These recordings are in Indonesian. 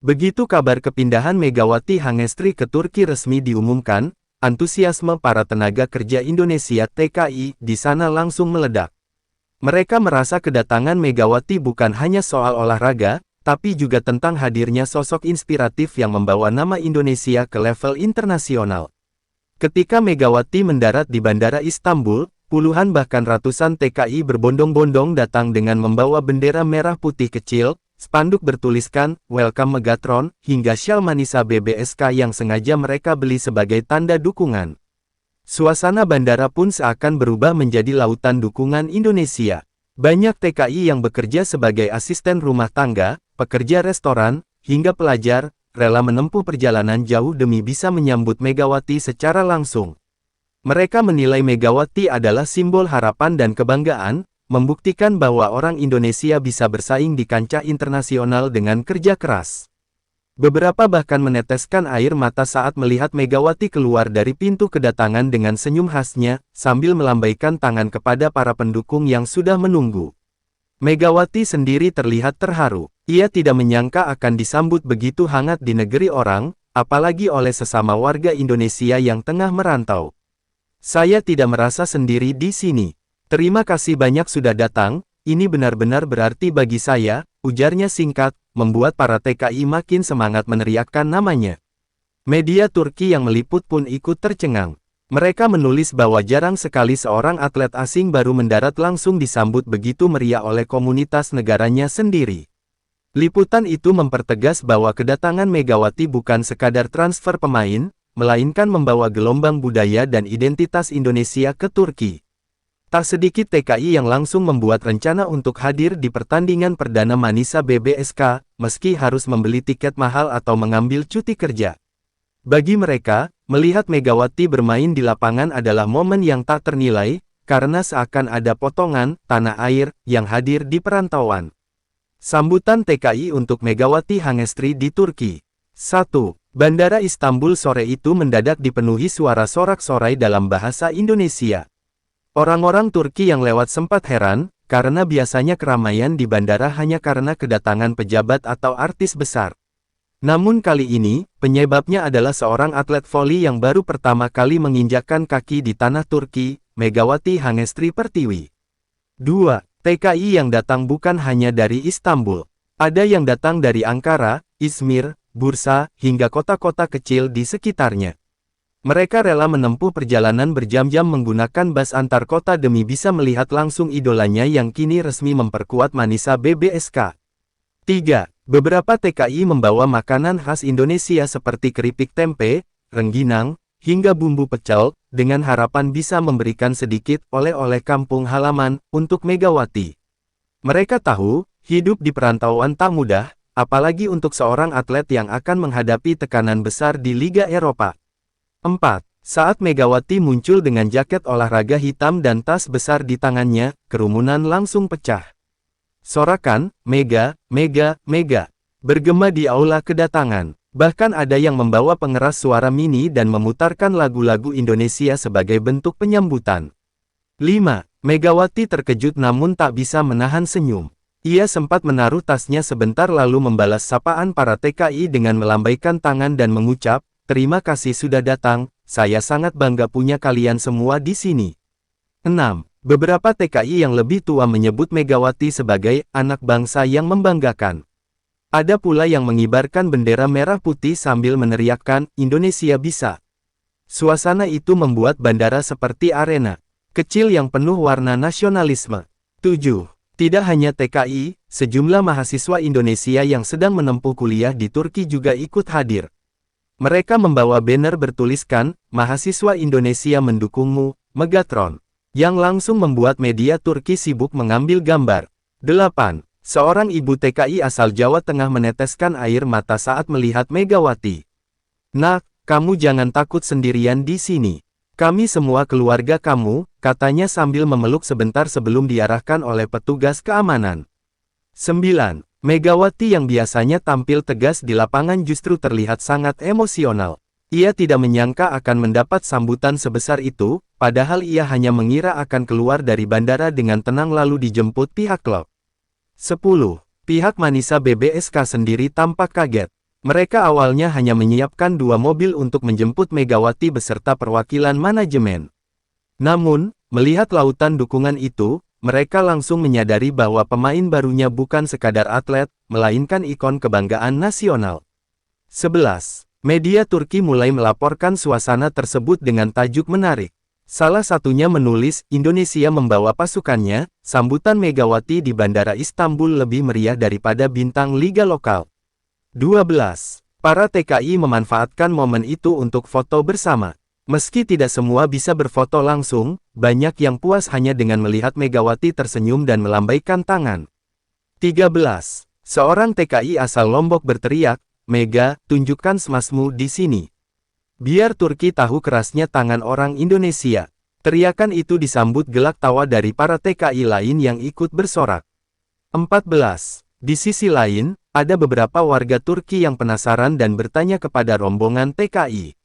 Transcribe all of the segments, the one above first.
Begitu kabar kepindahan Megawati Hangestri ke Turki resmi diumumkan, antusiasme para tenaga kerja Indonesia (TKI) di sana langsung meledak. Mereka merasa kedatangan Megawati bukan hanya soal olahraga, tapi juga tentang hadirnya sosok inspiratif yang membawa nama Indonesia ke level internasional. Ketika Megawati mendarat di Bandara Istanbul, puluhan bahkan ratusan TKI berbondong-bondong datang dengan membawa bendera merah putih kecil, spanduk bertuliskan, "Welcome Megatron", hingga syal Manisa BBSK yang sengaja mereka beli sebagai tanda dukungan. Suasana bandara pun seakan berubah menjadi lautan dukungan Indonesia. Banyak TKI yang bekerja sebagai asisten rumah tangga, pekerja restoran, hingga pelajar, rela menempuh perjalanan jauh demi bisa menyambut Megawati secara langsung. Mereka menilai Megawati adalah simbol harapan dan kebanggaan, membuktikan bahwa orang Indonesia bisa bersaing di kancah internasional dengan kerja keras. Beberapa bahkan meneteskan air mata saat melihat Megawati keluar dari pintu kedatangan dengan senyum khasnya, sambil melambaikan tangan kepada para pendukung yang sudah menunggu. Megawati sendiri terlihat terharu. Ia tidak menyangka akan disambut begitu hangat di negeri orang, apalagi oleh sesama warga Indonesia yang tengah merantau. "Saya tidak merasa sendiri di sini. Terima kasih banyak sudah datang, ini benar-benar berarti bagi saya," ujarnya singkat, membuat para TKI makin semangat meneriakkan namanya. Media Turki yang meliput pun ikut tercengang. Mereka menulis bahwa jarang sekali seorang atlet asing baru mendarat langsung disambut begitu meriah oleh komunitas negaranya sendiri. Liputan itu mempertegas bahwa kedatangan Megawati bukan sekadar transfer pemain, melainkan membawa gelombang budaya dan identitas Indonesia ke Turki. Tak sedikit TKI yang langsung membuat rencana untuk hadir di pertandingan perdana Manisa BBSK, meski harus membeli tiket mahal atau mengambil cuti kerja. Bagi mereka, melihat Megawati bermain di lapangan adalah momen yang tak ternilai, karena seakan ada potongan tanah air yang hadir di perantauan. Sambutan TKI untuk Megawati Hangestri di Turki. 1. Bandara Istanbul sore itu mendadak dipenuhi suara sorak-sorai dalam bahasa Indonesia. Orang-orang Turki yang lewat sempat heran, karena biasanya keramaian di bandara hanya karena kedatangan pejabat atau artis besar. Namun kali ini, penyebabnya adalah seorang atlet voli yang baru pertama kali menginjakkan kaki di tanah Turki, Megawati Hangestri Pertiwi. 2. TKI yang datang bukan hanya dari Istanbul. Ada yang datang dari Ankara, Izmir, Bursa, hingga kota-kota kecil di sekitarnya. Mereka rela menempuh perjalanan berjam-jam menggunakan bus antar kota demi bisa melihat langsung idolanya yang kini resmi memperkuat Manisa BBSK. 3. Beberapa TKI membawa makanan khas Indonesia seperti keripik tempe, rengginang, hingga bumbu pecel, dengan harapan bisa memberikan sedikit oleh-oleh kampung halaman untuk Megawati. Mereka tahu, hidup di perantauan tak mudah, apalagi untuk seorang atlet yang akan menghadapi tekanan besar di Liga Eropa. 4. Saat Megawati muncul dengan jaket olahraga hitam dan tas besar di tangannya, kerumunan langsung pecah. Sorakan, "Mega, Mega, Mega," bergema di aula kedatangan. Bahkan ada yang membawa pengeras suara mini dan memutarkan lagu-lagu Indonesia sebagai bentuk penyambutan. 5. Megawati terkejut namun tak bisa menahan senyum. Ia sempat menaruh tasnya sebentar lalu membalas sapaan para TKI dengan melambaikan tangan dan mengucap, "Terima kasih sudah datang, saya sangat bangga punya kalian semua di sini." 6. Beberapa TKI yang lebih tua menyebut Megawati sebagai anak bangsa yang membanggakan. Ada pula yang mengibarkan bendera merah putih sambil meneriakkan, "Indonesia bisa." Suasana itu membuat bandara seperti arena kecil yang penuh warna nasionalisme. 7. Tidak hanya TKI, sejumlah mahasiswa Indonesia yang sedang menempuh kuliah di Turki juga ikut hadir. Mereka membawa banner bertuliskan, "Mahasiswa Indonesia mendukungmu, Megatron," yang langsung membuat media Turki sibuk mengambil gambar. 8. Seorang ibu TKI asal Jawa Tengah meneteskan air mata saat melihat Megawati. "Nak, kamu jangan takut sendirian di sini. Kami semua keluarga kamu," katanya sambil memeluk sebentar sebelum diarahkan oleh petugas keamanan. 9. Megawati yang biasanya tampil tegas di lapangan justru terlihat sangat emosional. Ia tidak menyangka akan mendapat sambutan sebesar itu, padahal ia hanya mengira akan keluar dari bandara dengan tenang lalu dijemput pihak klub. 10. Pihak Manisa BBSK sendiri tampak kaget. Mereka awalnya hanya menyiapkan 2 mobil untuk menjemput Megawati beserta perwakilan manajemen. Namun, melihat lautan dukungan itu, mereka langsung menyadari bahwa pemain barunya bukan sekadar atlet, melainkan ikon kebanggaan nasional. 11. Media Turki mulai melaporkan suasana tersebut dengan tajuk menarik. Salah satunya menulis, Indonesia membawa pasukannya, sambutan Megawati di Bandara Istanbul lebih meriah daripada bintang liga lokal. 12. Para TKI memanfaatkan momen itu untuk foto bersama. Meski tidak semua bisa berfoto langsung, banyak yang puas hanya dengan melihat Megawati tersenyum dan melambaikan tangan. 13. Seorang TKI asal Lombok berteriak, "Mega, tunjukkan smasmu di sini. Biar Turki tahu kerasnya tangan orang Indonesia." Teriakan itu disambut gelak tawa dari para TKI lain yang ikut bersorak. 14. Di sisi lain, ada beberapa warga Turki yang penasaran dan bertanya kepada rombongan TKI.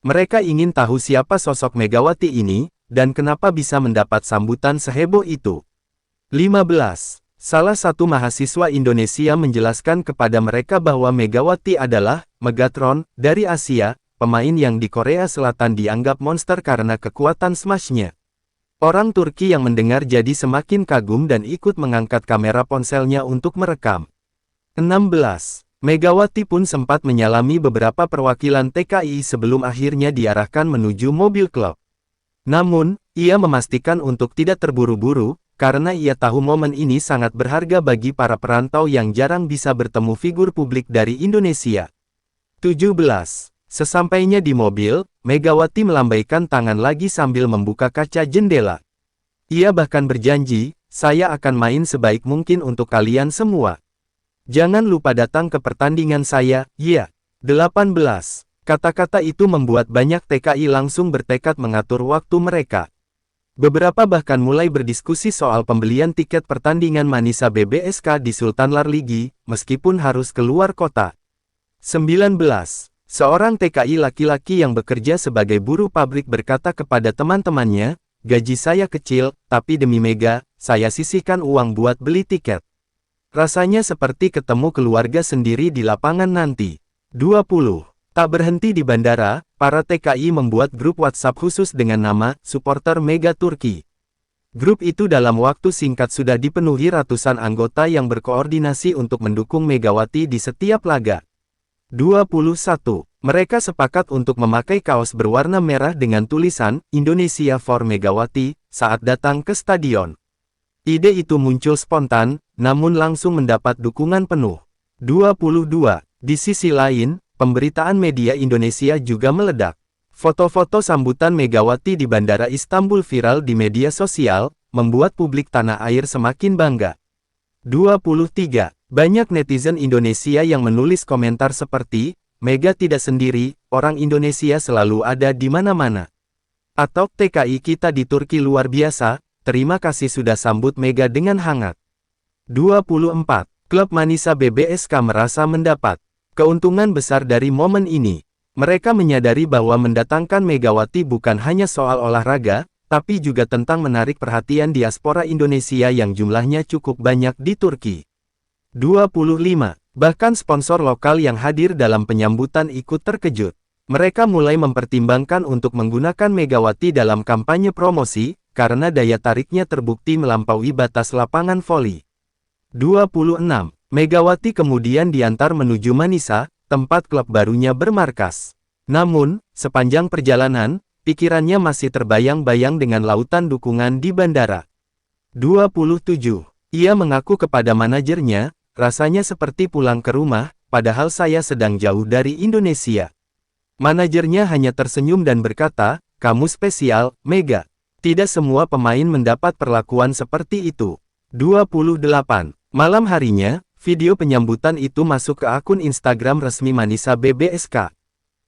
Mereka ingin tahu siapa sosok Megawati ini, dan kenapa bisa mendapat sambutan seheboh itu. 15. Salah satu mahasiswa Indonesia menjelaskan kepada mereka bahwa Megawati adalah Megatron dari Asia, pemain yang di Korea Selatan dianggap monster karena kekuatan smashnya. Orang Turki yang mendengar jadi semakin kagum dan ikut mengangkat kamera ponselnya untuk merekam. 16. Megawati pun sempat menyalami beberapa perwakilan TKI sebelum akhirnya diarahkan menuju mobil klub. Namun, ia memastikan untuk tidak terburu-buru, karena ia tahu momen ini sangat berharga bagi para perantau yang jarang bisa bertemu figur publik dari Indonesia. 17. Sesampainya di mobil, Megawati melambaikan tangan lagi sambil membuka kaca jendela. Ia bahkan berjanji, "Saya akan main sebaik mungkin untuk kalian semua. Jangan lupa datang ke pertandingan saya, ya." 18. Kata-kata itu membuat banyak TKI langsung bertekad mengatur waktu mereka. Beberapa bahkan mulai berdiskusi soal pembelian tiket pertandingan Manisa BBSK di Sultan Larligi, meskipun harus keluar kota. 19. Seorang TKI laki-laki yang bekerja sebagai buruh pabrik berkata kepada teman-temannya, "Gaji saya kecil, tapi demi Mega, saya sisihkan uang buat beli tiket. Rasanya seperti ketemu keluarga sendiri di lapangan nanti." 20. Tak berhenti di bandara, para TKI membuat grup WhatsApp khusus dengan nama Supporter Mega Turki. Grup itu dalam waktu singkat sudah dipenuhi ratusan anggota yang berkoordinasi untuk mendukung Megawati di setiap laga. 21. Mereka sepakat untuk memakai kaos berwarna merah dengan tulisan Indonesia for Megawati saat datang ke stadion. Ide itu muncul spontan, namun langsung mendapat dukungan penuh. 22. Di sisi lain, pemberitaan media Indonesia juga meledak. Foto-foto sambutan Megawati di Bandara Istanbul viral di media sosial, membuat publik tanah air semakin bangga. 23. Banyak netizen Indonesia yang menulis komentar seperti, "Mega tidak sendiri, orang Indonesia selalu ada di mana-mana." Atau, "TKI kita di Turki luar biasa, terima kasih sudah sambut Mega dengan hangat." 24. Klub Manisa BBSK merasa mendapat keuntungan besar dari momen ini. Mereka menyadari bahwa mendatangkan Megawati bukan hanya soal olahraga, tapi juga tentang menarik perhatian diaspora Indonesia yang jumlahnya cukup banyak di Turki. 25. Bahkan sponsor lokal yang hadir dalam penyambutan ikut terkejut. Mereka mulai mempertimbangkan untuk menggunakan Megawati dalam kampanye promosi, karena daya tariknya terbukti melampaui batas lapangan voli. 26. Megawati kemudian diantar menuju Manisa, tempat klub barunya bermarkas. Namun, sepanjang perjalanan, pikirannya masih terbayang-bayang dengan lautan dukungan di bandara. 27. Ia mengaku kepada manajernya, "Rasanya seperti pulang ke rumah, padahal saya sedang jauh dari Indonesia." Manajernya hanya tersenyum dan berkata, "Kamu spesial, Mega. Tidak semua pemain mendapat perlakuan seperti itu." 28. Malam harinya, video penyambutan itu masuk ke akun Instagram resmi Manisa BBSK.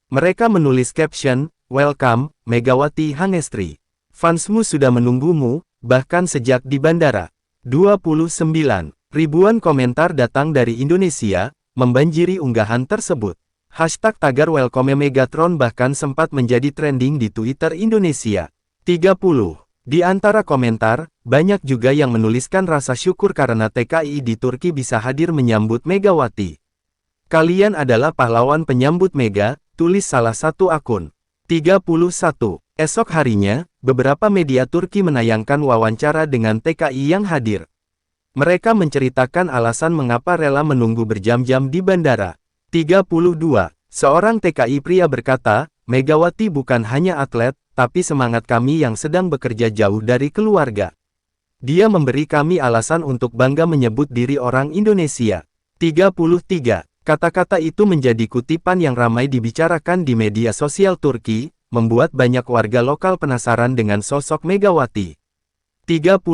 Mereka menulis caption, "Welcome, Megawati Hangestri. Fansmu sudah menunggumu, bahkan sejak di bandara." 29. Ribuan komentar datang dari Indonesia, membanjiri unggahan tersebut. Hashtag tagar Welcome Megatron bahkan sempat menjadi trending di Twitter Indonesia. 30. Di antara komentar, banyak juga yang menuliskan rasa syukur karena TKI di Turki bisa hadir menyambut Megawati. Kalian adalah pahlawan penyambut Mega, tulis salah satu akun. 31. Esok harinya, beberapa media Turki menayangkan wawancara dengan TKI yang hadir. Mereka menceritakan alasan mengapa rela menunggu berjam-jam di bandara. 32. Seorang TKI pria berkata, Megawati bukan hanya atlet, tapi semangat kami yang sedang bekerja jauh dari keluarga. Dia memberi kami alasan untuk bangga menyebut diri orang Indonesia. 33. Kata-kata itu menjadi kutipan yang ramai dibicarakan di media sosial Turki, membuat banyak warga lokal penasaran dengan sosok Megawati. 34.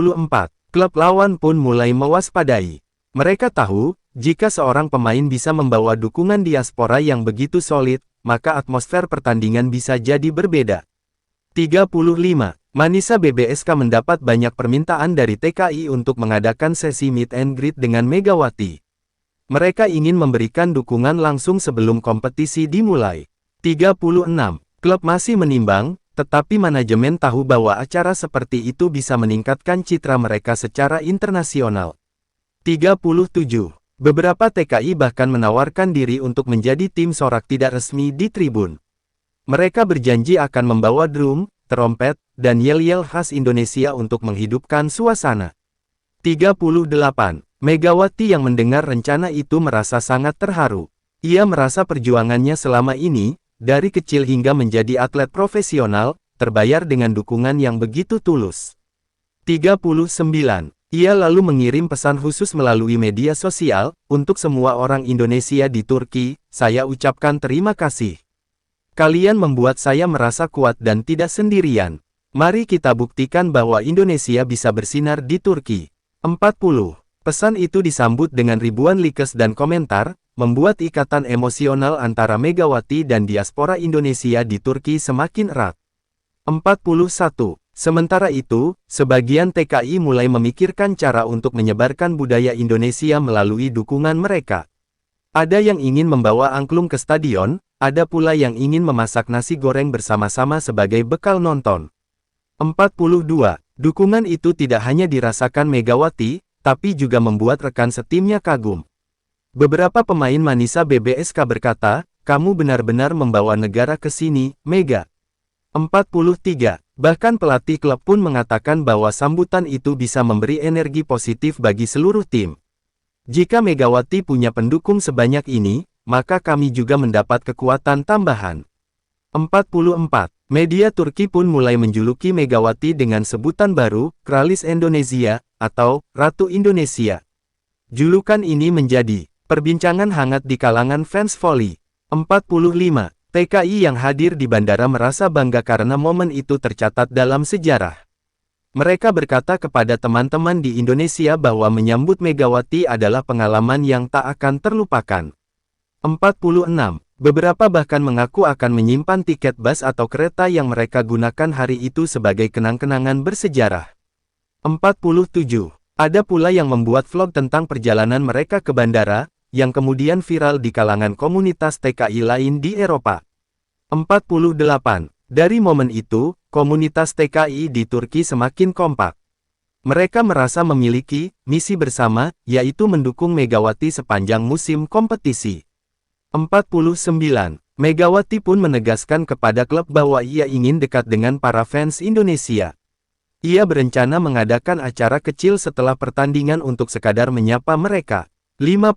Klub lawan pun mulai mewaspadai. Mereka tahu, jika seorang pemain bisa membawa dukungan diaspora yang begitu solid, maka atmosfer pertandingan bisa jadi berbeda. 35. Manisa BBSK mendapat banyak permintaan dari TKI untuk mengadakan sesi meet and greet dengan Megawati. Mereka ingin memberikan dukungan langsung sebelum kompetisi dimulai. 36. Klub masih menimbang, tetapi manajemen tahu bahwa acara seperti itu bisa meningkatkan citra mereka secara internasional. 37. Beberapa TKI bahkan menawarkan diri untuk menjadi tim sorak tidak resmi di tribun. Mereka berjanji akan membawa drum, trompet, dan yel-yel khas Indonesia untuk menghidupkan suasana. 38. Megawati yang mendengar rencana itu merasa sangat terharu. Ia merasa perjuangannya selama ini, dari kecil hingga menjadi atlet profesional, terbayar dengan dukungan yang begitu tulus. 39. Ia lalu mengirim pesan khusus melalui media sosial, untuk semua orang Indonesia di Turki, saya ucapkan terima kasih. Kalian membuat saya merasa kuat dan tidak sendirian. Mari kita buktikan bahwa Indonesia bisa bersinar di Turki. 40. Pesan itu disambut dengan ribuan likes dan komentar, membuat ikatan emosional antara Megawati dan diaspora Indonesia di Turki semakin erat. 41. Sementara itu, sebagian TKI mulai memikirkan cara untuk menyebarkan budaya Indonesia melalui dukungan mereka. Ada yang ingin membawa angklung ke stadion, ada pula yang ingin memasak nasi goreng bersama-sama sebagai bekal nonton. 42. Dukungan itu tidak hanya dirasakan Megawati, tapi juga membuat rekan setimnya kagum. Beberapa pemain Manisa BBSK berkata, kamu benar-benar membawa negara ke sini, Mega. 43. Bahkan pelatih klub pun mengatakan bahwa sambutan itu bisa memberi energi positif bagi seluruh tim. Jika Megawati punya pendukung sebanyak ini, maka kami juga mendapat kekuatan tambahan. 44. Media Turki pun mulai menjuluki Megawati dengan sebutan baru, Kralis Indonesia, atau Ratu Indonesia. Julukan ini menjadi perbincangan hangat di kalangan fans voli. 45. TKI yang hadir di bandara merasa bangga karena momen itu tercatat dalam sejarah. Mereka berkata kepada teman-teman di Indonesia bahwa menyambut Megawati adalah pengalaman yang tak akan terlupakan. 46. Beberapa bahkan mengaku akan menyimpan tiket bus atau kereta yang mereka gunakan hari itu sebagai kenang-kenangan bersejarah. 47. Ada pula yang membuat vlog tentang perjalanan mereka ke bandara, yang kemudian viral di kalangan komunitas TKI lain di Eropa. 48. Dari momen itu, komunitas TKI di Turki semakin kompak. Mereka merasa memiliki misi bersama, yaitu mendukung Megawati sepanjang musim kompetisi. 49. Megawati pun menegaskan kepada klub bahwa ia ingin dekat dengan para fans Indonesia. Ia berencana mengadakan acara kecil setelah pertandingan untuk sekadar menyapa mereka. 50.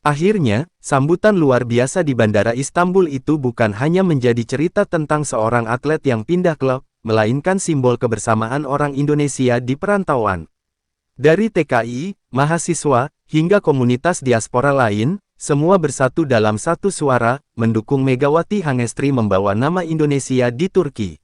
Akhirnya, sambutan luar biasa di Bandara Istanbul itu bukan hanya menjadi cerita tentang seorang atlet yang pindah klub, melainkan simbol kebersamaan orang Indonesia di perantauan. Dari TKI, mahasiswa, hingga komunitas diaspora lain, semua bersatu dalam satu suara, mendukung Megawati Hangestri membawa nama Indonesia di Turki.